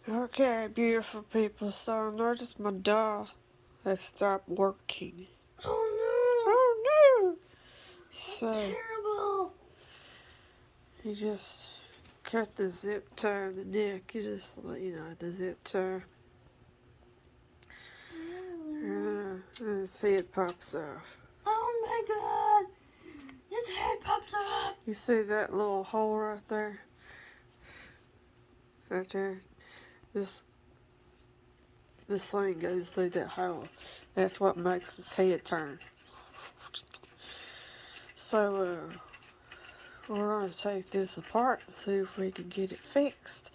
Okay, beautiful people, so I noticed my doll has stopped working. Oh Oh no! no! That's terrible! You just cut the zip tie in the neck. You just, the zip tie. And his head pops off. Oh my god! His head pops off! You see that little hole right there? Right there? This thing goes through that hole. That's what makes his head turn. So, we're going to take this apart and see if we can get it fixed.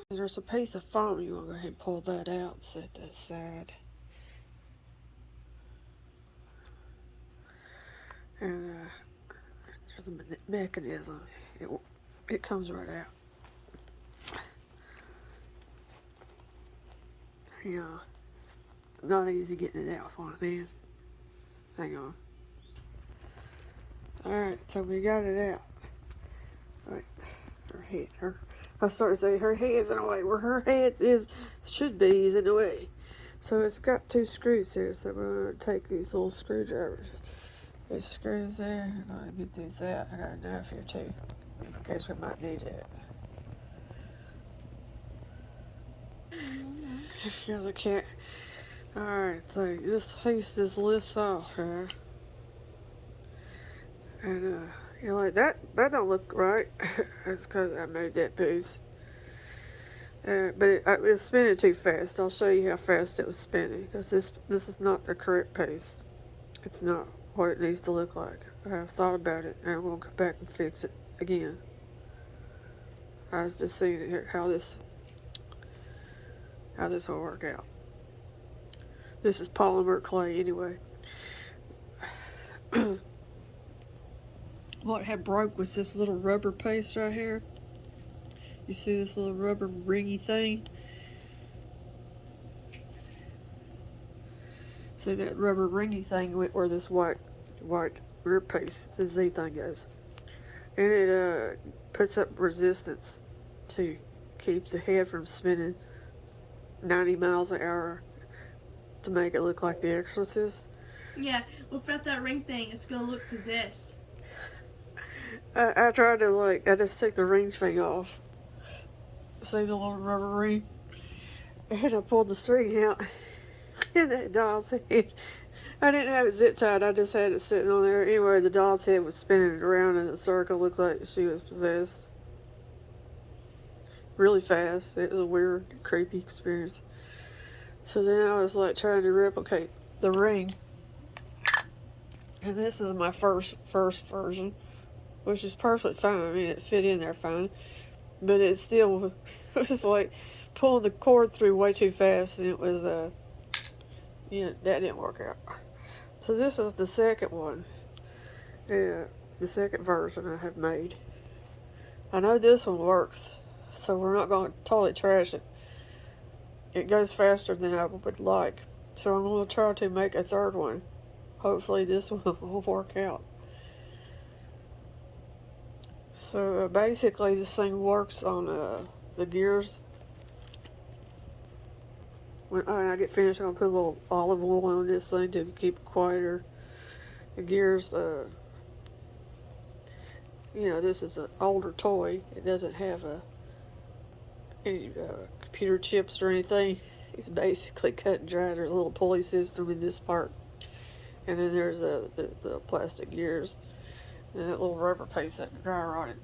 There's a piece of foam. You want to go ahead and pull that out and set that aside. And there's a mechanism. It comes right out. It's not easy getting it out for a man. Hang on. Alright, so we got it out. Alright, I started saying her head's in the way. Where her head should be is in the way. So it's got two screws here, so we're going to take these little screwdrivers. There's screws there. I'm going to get these out. I got a knife here too, in case we might need it. Here's a cat. Alright, so this piece just lifts off here. And, that don't look right. That's because I made that piece. But it's spinning too fast. I'll show you how fast it was spinning, because this is not the correct piece. It's not what it needs to look like. I have thought about it, and I'm going to come back and fix it again. I was just seeing it here, how this will work out. This is polymer clay anyway. What had broke was this little rubber piece right here. You see this little rubber ringy thing? See that rubber ringy thing where this white grip piece, the Z thing goes. And it puts up resistance to keep the head from spinning 90 miles an hour to make it look like The Exorcist. Yeah, without that ring thing, it's gonna look possessed. I tried to, I just took the ring thing off. See the little rubber ring? And I pulled the string out. And that doll's head, I didn't have it zip tied, I just had it sitting on there. Anyway, the doll's head was spinning around in a circle, looked like she was possessed. Really fast. It was a weird, creepy experience. So then I was trying to replicate the ring. And this is my first version, which is perfectly fine. I mean, it fit in there fine. But it still was like pulling the cord through way too fast, and it was, that didn't work out. So this is the second one. Yeah, the second version I have made. I know this one works, so we're not going to totally trash it. It goes faster than I would like. So I'm going to try to make a third one. Hopefully this one will work out. So basically this thing works on the gears. When I get finished, I'm going to put a little olive oil on this thing to keep it quieter. The gears, this is an older toy. It doesn't have any computer chips or anything. It's basically cut and dry. There's a little pulley system in this part. And then there's the plastic gears. And that little rubber piece that can dry rot it.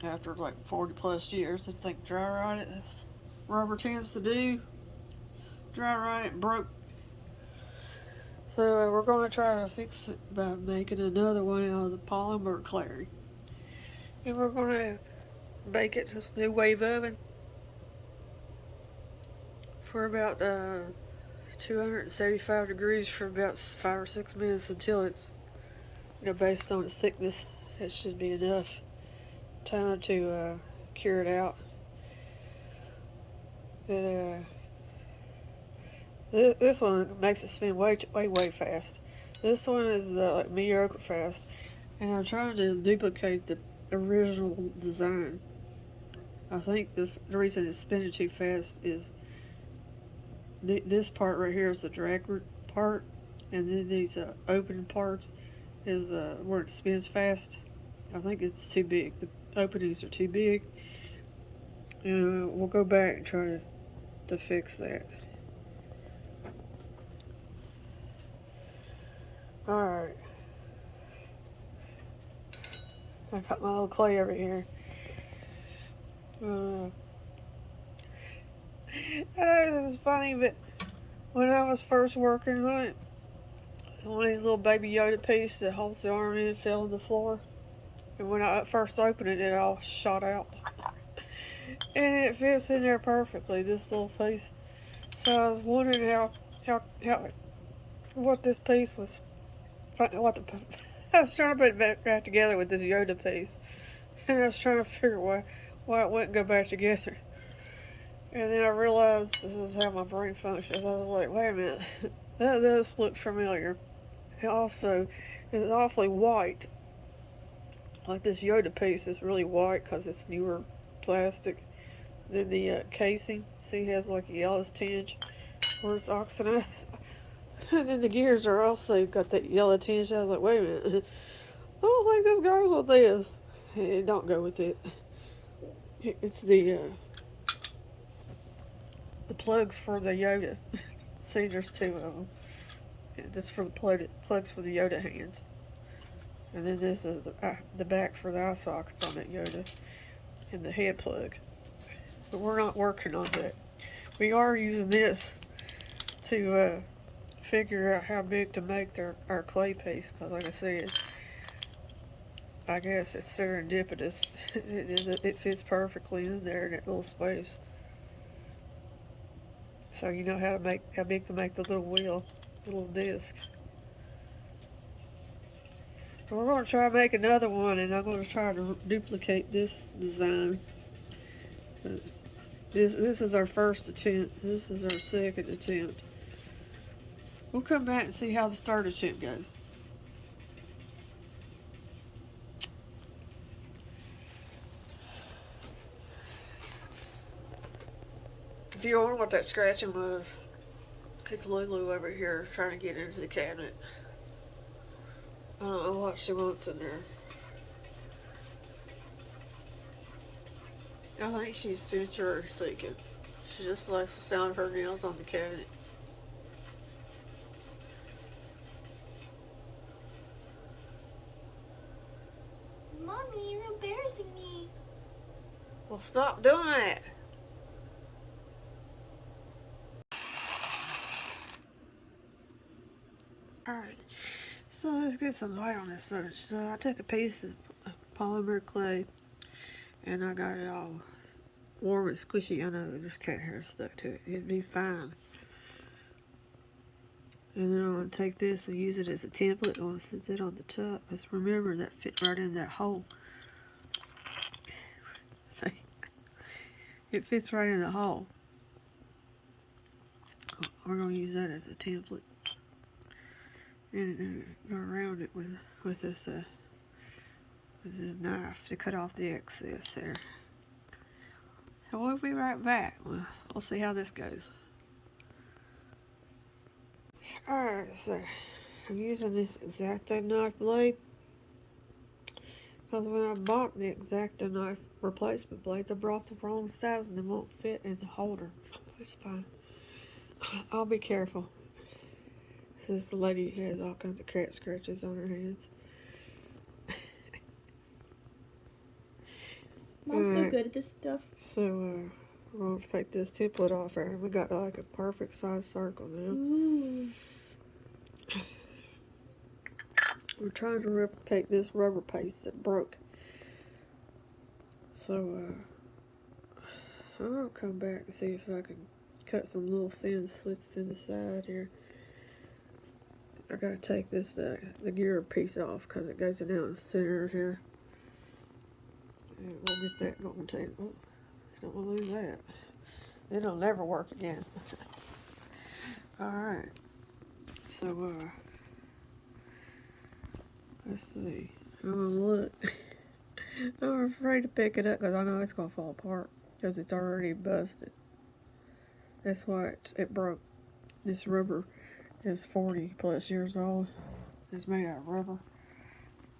After 40 plus years, I think dry rot it. That's rubber tends to do. Dry rot it broke. So we're going to try to fix it by making another one out of the polymer clay. And we're going to bake it to this new wave oven for about 275 degrees for about 5 or 6 minutes until it's, based on the thickness, it should be enough time to cure it out. But this one makes it spin way fast. This one is mediocre fast, and I'm trying to duplicate the original design. I think the reason it's spinning too fast is this part right here is the drag part, and then these open parts is where it spins fast. I think it's too big. The openings are too big. And we'll go back and try to fix that. Alright. I got my little clay over here. This is funny, but when I was first working on it, one of these little baby Yoda pieces that holds the arm in fell on the floor. And when I first opened it, it all shot out. And it fits in there perfectly, this little piece. So I was wondering what this piece was, I was trying to put it back together with this Yoda piece. And I was trying to figure why it wouldn't go back together. And then I realized this is how my brain functions. I was like, wait a minute, that does look familiar. And also, it's awfully white. Like this Yoda piece is really white because it's newer plastic. Then the casing, see, has like a yellowish tinge where it's oxidized. And then the gears are also got that yellow tinge. I was like, wait a minute, I don't think this goes with this. It don't go with it. It's the plugs for the Yoda. See, there's two of them. This for the plugs for the Yoda hands. And then this is the back for the eye sockets on that Yoda. And the head plug. But we're not working on that. We are using this to figure out how big to make our clay piece. Because like I said, I guess it's serendipitous. It fits perfectly in there in that little space. So you know how big to make the little wheel, the little disc. We're going to try to make another one, and I'm going to try to duplicate this design. This is our first attempt. This is our second attempt. We'll come back and see how the third attempt goes. If you wonder what that scratching was, it's Lulu over here trying to get into the cabinet. I don't know what she wants in there. I think she's sensory seeking. She just likes the sound of her nails on the cabinet. Mommy, you're embarrassing me. Well, stop doing that. Alright, so let's get some light on this search. So I took a piece of polymer clay and I got it all warm and squishy. I know there's cat hair stuck to it. It'd be fine. And then I'm going to take this and use it as a template. I'm going to sit it on the top. Because remember, that fit right in that hole. See? It fits right in the hole. We're going to use that as a template. And go around it with this knife to cut off the excess there. So we'll be right back. We'll see how this goes. Alright, so I'm using this X-Acto knife blade because when I bought the X-Acto knife replacement blades, I brought the wrong size and they won't fit in the holder. It's fine. I'll be careful. This lady has all kinds of cat scratches on her hands. Mom's so good at this stuff. So, we're going to take this template off here. We got like a perfect size circle now. Ooh. We're trying to replicate this rubber paste that broke. So, I'll come back and see if I can cut some little thin slits in the side here. I gotta take this, the gear piece off because it goes down the center here. And we'll get that going too. Oh, don't want to lose that. It'll never work again. Alright. So, let's see. I'm gonna look. I'm afraid to pick it up because I know it's going to fall apart because it's already busted. That's why it broke. This rubber is 40 plus years old. It's made out of rubber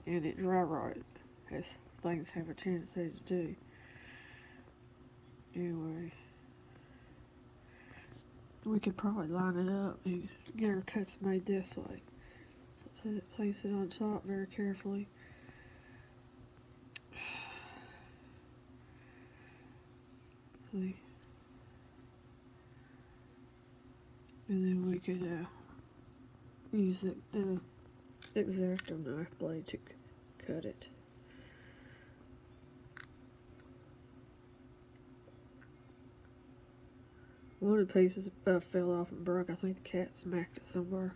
and it dry rotted, as things have a tendency to do. Anyway, we could probably line it up and get our cuts made this way. So place it on top very carefully. See? And then we could use the X-Acto knife blade to cut it. One of the pieces fell off and broke. I think the cat smacked it somewhere.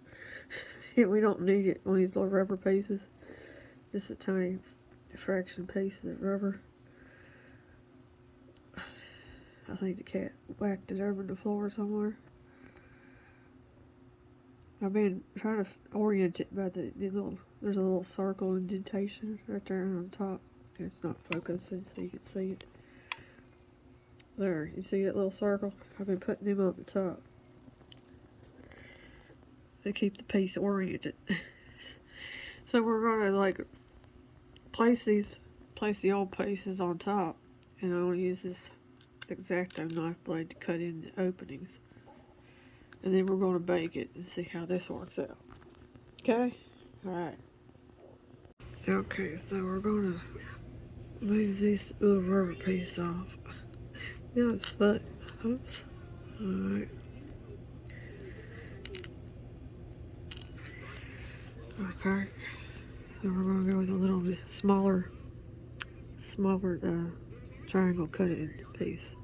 We don't need it on these little rubber pieces. Just a tiny fraction piece of rubber. I think the cat whacked it over the floor somewhere. I've been trying to orient it by the little, there's a little circle indentation right there on the top. It's not focusing so you can see it. There, you see that little circle? I've been putting them on the top. They keep the piece oriented. So we're gonna like place the old pieces on top, and I'm gonna use this X-Acto knife blade to cut in the openings. And then we're going to bake it and see how this works out. Okay? Alright. Okay, so we're going to move this little rubber piece off. Now it's stuck. Oops. Alright. Okay. So we're going to go with a little bit smaller triangle cut in piece.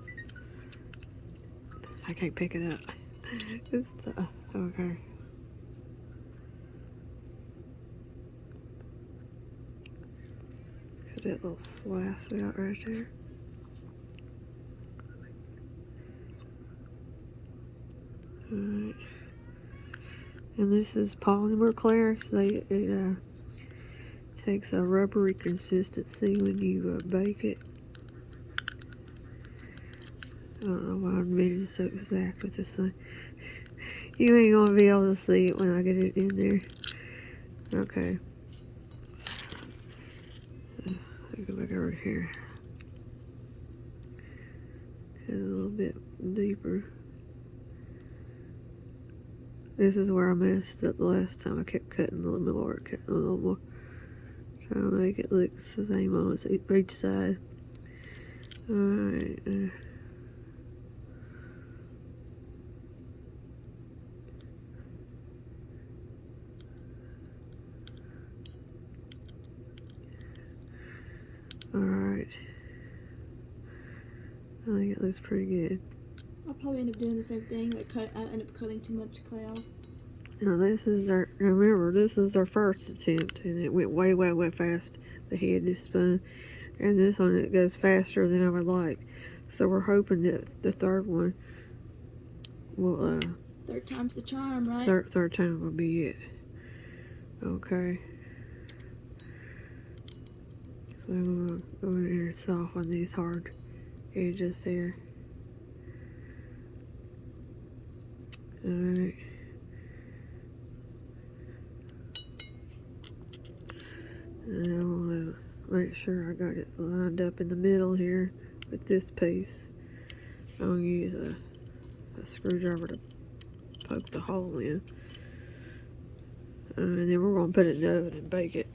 I can't pick it up. It's tough. Okay. Cut that little slice out right there. Alright. And this is polymer clear, so it takes a rubbery consistency when you bake it. I don't know why I'm being so exact with this thing. You ain't gonna be able to see it when I get it in there. Okay. Go back over here. Cut it a little bit deeper. This is where I messed up the last time. I kept cutting a little more, cutting a little more. Trying to make it look the same on each side. Alright. Alright. I think it looks pretty good. I'll probably end up doing the same thing. I end up cutting too much clay off. Now this is remember, this is our first attempt, and it went way, way, way fast. The head just spun, and this one, it goes faster than I would like. So we're hoping that the third one will, third time's the charm, right? Third time will be it. Okay. So I'm gonna go in here and soften these hard edges here. Alright. And I want to make sure I got it lined up in the middle here with this piece. I'm going to use a screwdriver to poke the hole in. And then we're going to put it in the oven and bake it.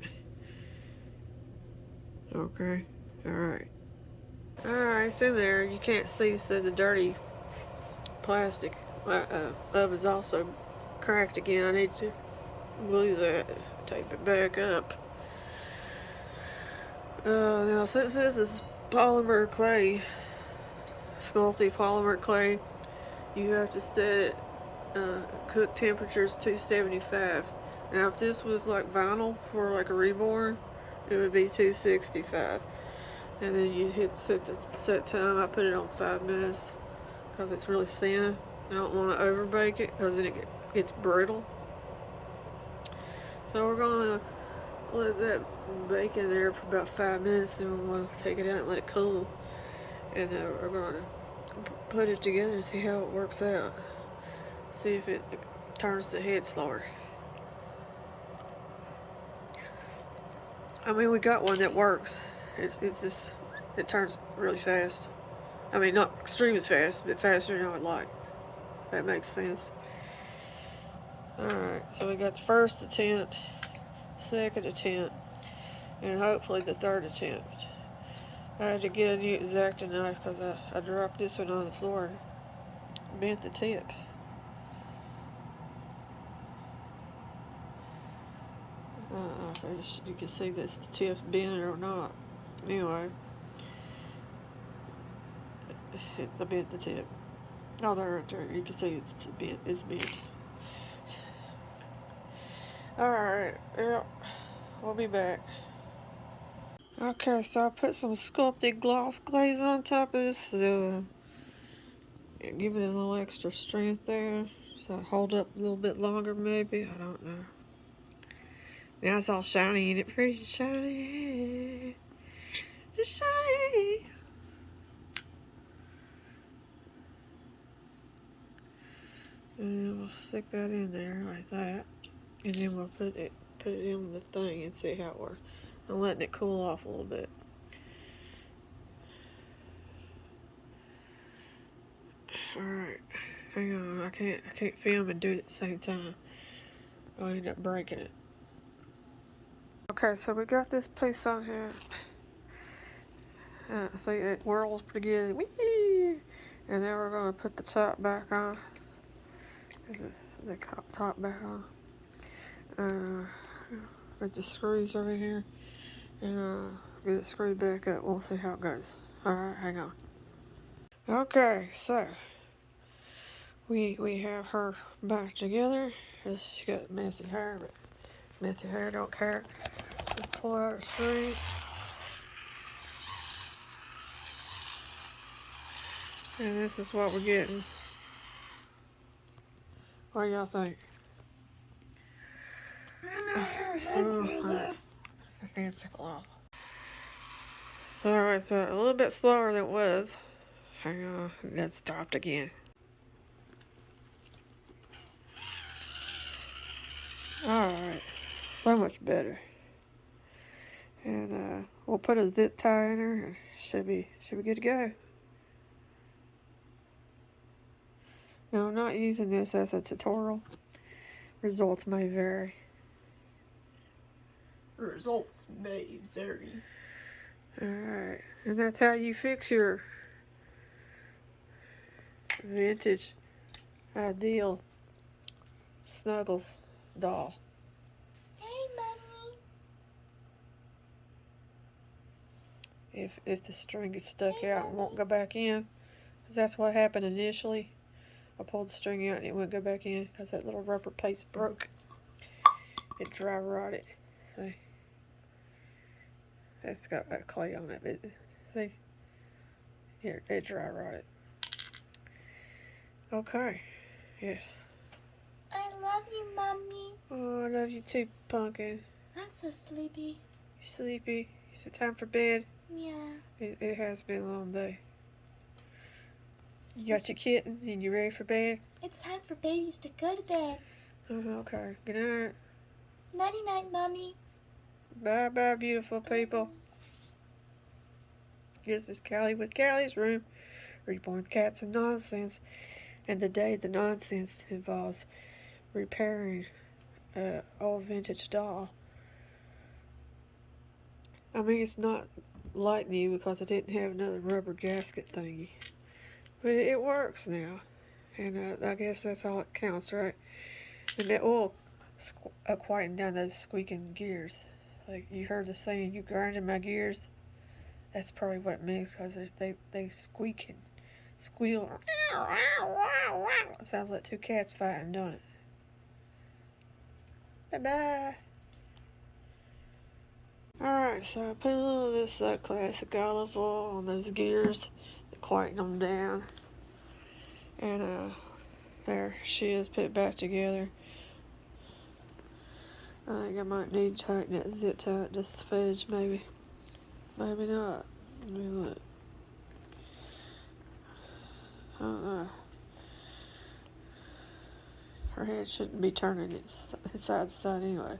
Okay. Alright. Alright, it's in there. You can't see through the dirty plastic. My oven's also cracked again. I need to glue that, tape it back up. Now since this is polymer clay, Scuplty polymer clay, you have to set it, cook temperatures 275. Now if this was like vinyl for like a reborn, it would be 265. And then you hit set time. I put it on 5 minutes because it's really thin. I don't want to overbake it because then it gets brittle. So we're going to let that bake in there for about 5 minutes, and we'll take it out and let it cool. And we're going to put it together and see how it works out. See if it turns the head slower. I mean, we got one that works. It's just, it turns really fast. I mean, not extremely fast, but faster than I would like. If that makes sense. Alright, so we got the first attempt, second attempt, and hopefully the third attempt. I had to get a new X-Acto knife because I dropped this one on the floor and bent the tip. I don't know if you can see this, the tip's bent or not. Anyway, I bent the tip. Oh, there, you can see it's bent. It's bent. Alright, yeah, we'll be back. Okay, so I put some Scuplty gloss glaze on top of this, so give it a little extra strength there, so it hold up a little bit longer maybe, I don't know. Now it's all shiny, ain't it pretty shiny? It's shiny! And we'll stick that in there like that, and then we'll put it in the thing and see how it works. I'm letting it cool off a little bit. Alright, hang on, I can't film and do it at the same time. I'll end up breaking it. Okay, so we got this piece on here. I think it whirls pretty good. Whee! And then we're going to put the top back on. The top back on. Put the screws over here. And get it screwed back up. We'll see how it goes. Alright, hang on. Okay, so we have her back together. She's got messy hair, but messy hair don't care. Just pull out her string. And this is what we're getting. What do y'all think? Her hands fell off. So it's a little bit slower than it was. Hang on, that stopped again. Alright, so much better. And we'll put a zip tie in her and should be good to go. Now I'm not using this as a tutorial. Results may vary. Results may vary. Alright, and that's how you fix your vintage ideal Snuggles doll. Hey, Mommy. If the string gets stuck out and won't go back in, because that's what happened initially. I pulled the string out and it wouldn't go back in because that little rubber piece broke. It dry rotted. See? That's got that clay on it, but see? Here, it dry rotted. Okay. Yes. I love you, Mommy. Oh, I love you too, Pumpkin. I'm so sleepy. You sleepy? Is it time for bed? Yeah. It has been a long day. You got your kitten and you ready for bed? It's time for babies to go to bed. Okay. Good night. Nighty-night, Mommy. Bye-bye, beautiful people. This is Callie with Callie's Room. Reborn Cats and Nonsense. And today the nonsense involves repairing an old vintage doll. I mean, it's not like new because I didn't have another rubber gasket thingy. But it works now. And I guess that's all that counts, right? And the oil quieting down those squeaking gears. Like you heard the saying, you grinding my gears. That's probably what it means because they squeak and squeal. It sounds like two cats fighting, don't it? Bye-bye. Alright, so I put a little of this classic olive oil on those gears to quieten them down. And there she is, put it back together. I think I might need to tighten that zip tie at this fudge, maybe. Maybe not. Let me look. I don't know. Her head shouldn't be turning it side to side anyway.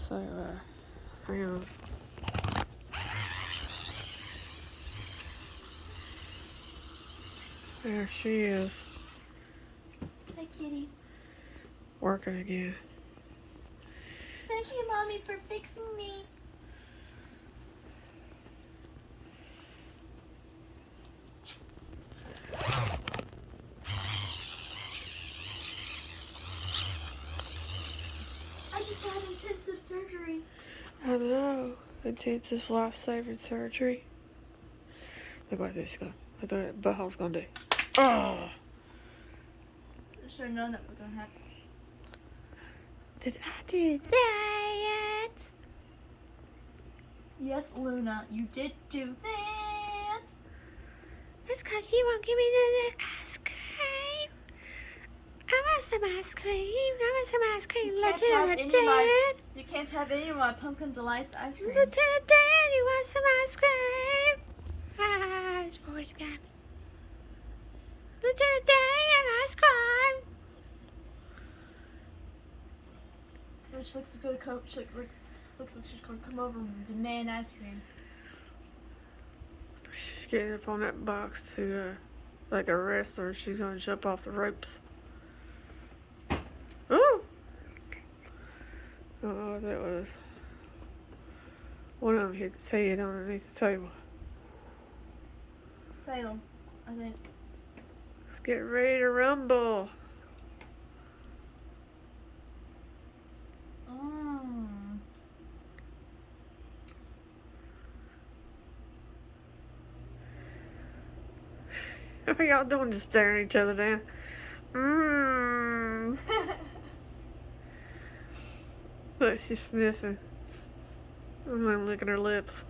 So, hang on. There she is. Hi, kitty. Working again. Thank you, Mommy, for fixing me. I just had intensive surgery. I know. Intensive life-saving surgery. Look what this going. Look what that butthole's gonna do. Oh! I should have known that was gonna happen. Did I do that? Yes, Luna, you did do that. That's because you won't give me the ice cream. I want some ice cream. I want some ice cream. Lieutenant Dan. You can't have any of my Pumpkin Delights ice cream. Lieutenant Dan, you want some ice cream? Ah, his voice got me. Lieutenant Dan, ice cream. Which looks like looks like she's gonna come over and demand ice cream. She's getting up on that box to, like a wrestler. She's gonna jump off the ropes. Ooh! I don't know what that was. One of them hit his head underneath the table. Fail, I think. Let's get ready to rumble. What are y'all doing, just staring each other down? Look, she's sniffing. I'm gonna look at her lips.